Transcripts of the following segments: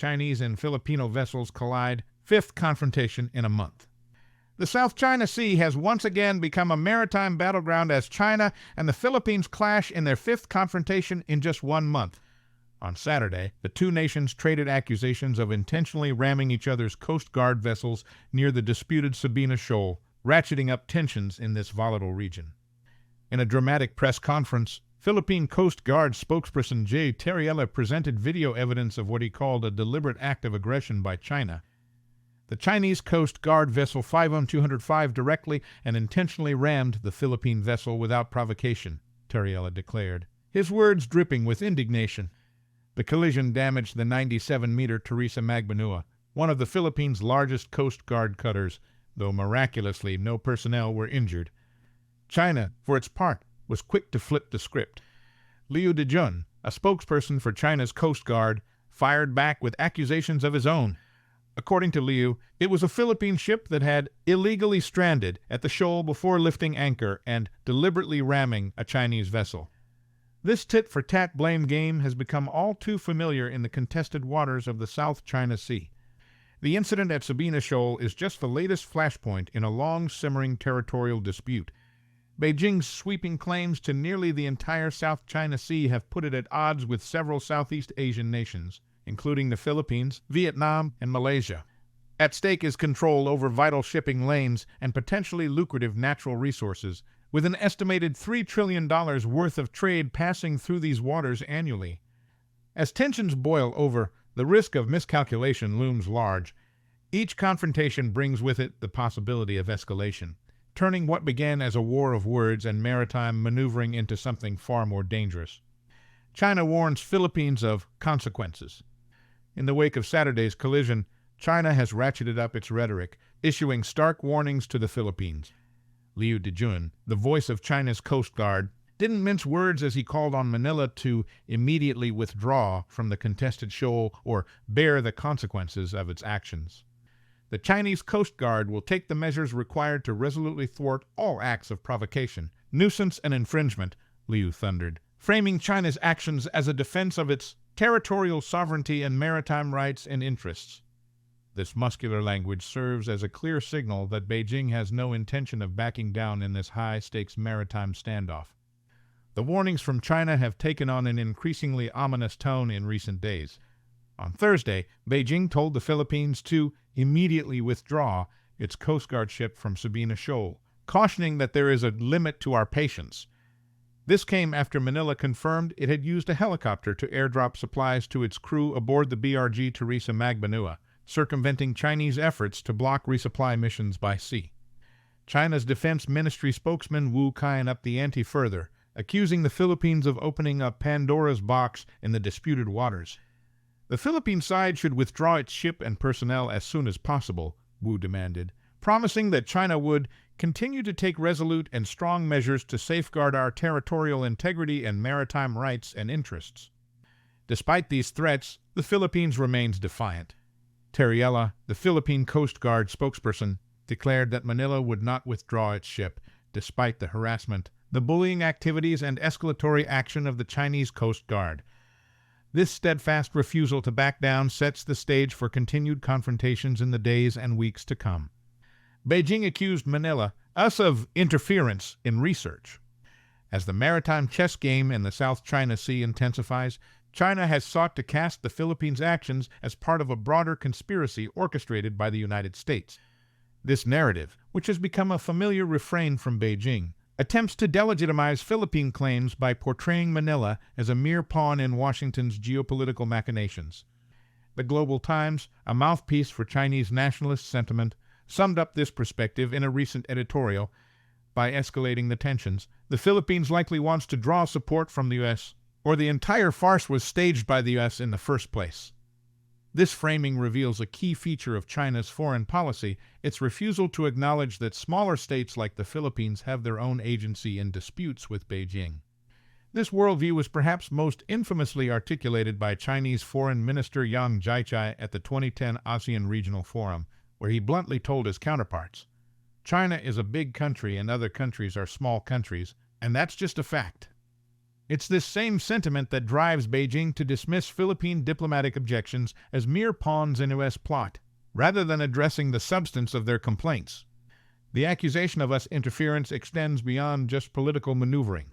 Chinese and Filipino vessels collide, fifth confrontation in a month. The South China Sea has once again become a maritime battleground as China and the Philippines clash in their fifth confrontation in just 1 month. On Saturday, the two nations traded accusations of intentionally ramming each other's Coast Guard vessels near the disputed Sabina Shoal, ratcheting up tensions in this volatile region. In a dramatic press conference, Philippine Coast Guard spokesperson Territorial presented video evidence of what he called a deliberate act of aggression by China. The Chinese Coast Guard vessel 51205 directly and intentionally rammed the Philippine vessel without provocation, Territorial declared, his words dripping with indignation. The collision damaged the 97-meter Teresa Magbanua, one of the Philippines' largest Coast Guard cutters, though miraculously no personnel were injured. China, for its part, was quick to flip the script. Liu Dejun, a spokesperson for China's Coast Guard, fired back with accusations of his own. According to Liu, it was a Philippine ship that had illegally stranded at the shoal before lifting anchor and deliberately ramming a Chinese vessel. This tit-for-tat blame game has become all too familiar in the contested waters of the South China Sea. The incident at Sabina Shoal is just the latest flashpoint in a long-simmering territorial dispute. Beijing's sweeping claims to nearly the entire South China Sea have put it at odds with several Southeast Asian nations, including the Philippines, Vietnam, and Malaysia. At stake is control over vital shipping lanes and potentially lucrative natural resources, with an estimated $3 trillion worth of trade passing through these waters annually. As tensions boil over, the risk of miscalculation looms large. Each confrontation brings with it the possibility of escalation, turning what began as a war of words and maritime maneuvering into something far more dangerous. China warns Philippines of consequences. In the wake of Saturday's collision, China has ratcheted up its rhetoric, issuing stark warnings to the Philippines. Liu Dejun, the voice of China's Coast Guard, didn't mince words as he called on Manila to immediately withdraw from the contested shoal or bear the consequences of its actions. The Chinese Coast Guard will take the measures required to resolutely thwart all acts of provocation, nuisance, and infringement, Liu thundered, framing China's actions as a defense of its territorial sovereignty and maritime rights and interests. This muscular language serves as a clear signal that Beijing has no intention of backing down in this high-stakes maritime standoff. The warnings from China have taken on an increasingly ominous tone in recent days. On Thursday, Beijing told the Philippines to immediately withdraw its Coast Guard ship from Sabina Shoal, cautioning that there is a limit to our patience. This came after Manila confirmed it had used a helicopter to airdrop supplies to its crew aboard the BRG Teresa Magbanua, circumventing Chinese efforts to block resupply missions by sea. China's Defense Ministry spokesman Wu Kai upped the ante further, accusing the Philippines of opening up Pandora's box in the disputed waters. The Philippine side should withdraw its ship and personnel as soon as possible, Wu demanded, promising that China would continue to take resolute and strong measures to safeguard our territorial integrity and maritime rights and interests. Despite these threats, the Philippines remains defiant. Territorial, the Philippine Coast Guard spokesperson, declared that Manila would not withdraw its ship, despite the harassment, the bullying activities, and escalatory action of the Chinese Coast Guard. This steadfast refusal to back down sets the stage for continued confrontations in the days and weeks to come. Beijing accused Manila, of interference in research. As the maritime chess game in the South China Sea intensifies, China has sought to cast the Philippines' actions as part of a broader conspiracy orchestrated by the United States. This narrative, which has become a familiar refrain from Beijing, attempts to delegitimize Philippine claims by portraying Manila as a mere pawn in Washington's geopolitical machinations. The Global Times, a mouthpiece for Chinese nationalist sentiment, summed up this perspective in a recent editorial. By escalating the tensions, the Philippines likely wants to draw support from the U.S., or the entire farce was staged by the U.S. in the first place. This framing reveals a key feature of China's foreign policy, its refusal to acknowledge that smaller states like the Philippines have their own agency in disputes with Beijing. This worldview was perhaps most infamously articulated by Chinese Foreign Minister Yang Jiechi at the 2010 ASEAN Regional Forum, where he bluntly told his counterparts, "China is a big country and other countries are small countries, and that's just a fact." It's this same sentiment that drives Beijing to dismiss Philippine diplomatic objections as mere pawns in U.S. plot, rather than addressing the substance of their complaints. The accusation of us interference extends beyond just political maneuvering.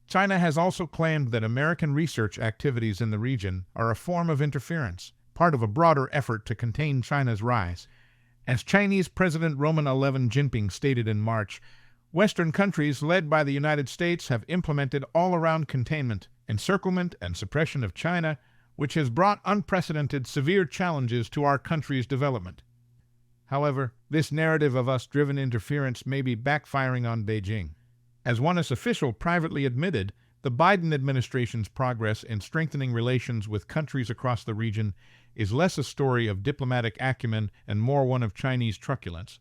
China has also claimed that American research activities in the region are a form of interference, part of a broader effort to contain China's rise. As Chinese President Roman XI Jinping stated in March, Western countries led by the United States have implemented all-around containment, encirclement, and suppression of China, which has brought unprecedented severe challenges to our country's development. However, this narrative of us-driven interference may be backfiring on Beijing. As one official privately admitted, the Biden administration's progress in strengthening relations with countries across the region is less a story of diplomatic acumen and more one of Chinese truculence.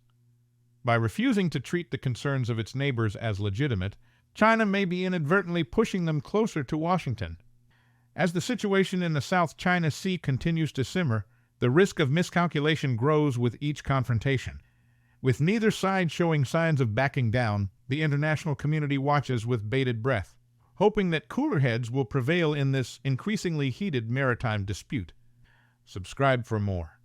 By refusing to treat the concerns of its neighbors as legitimate, China may be inadvertently pushing them closer to Washington. As the situation in the South China Sea continues to simmer, the risk of miscalculation grows with each confrontation. With neither side showing signs of backing down, the international community watches with bated breath, hoping that cooler heads will prevail in this increasingly heated maritime dispute. Subscribe for more.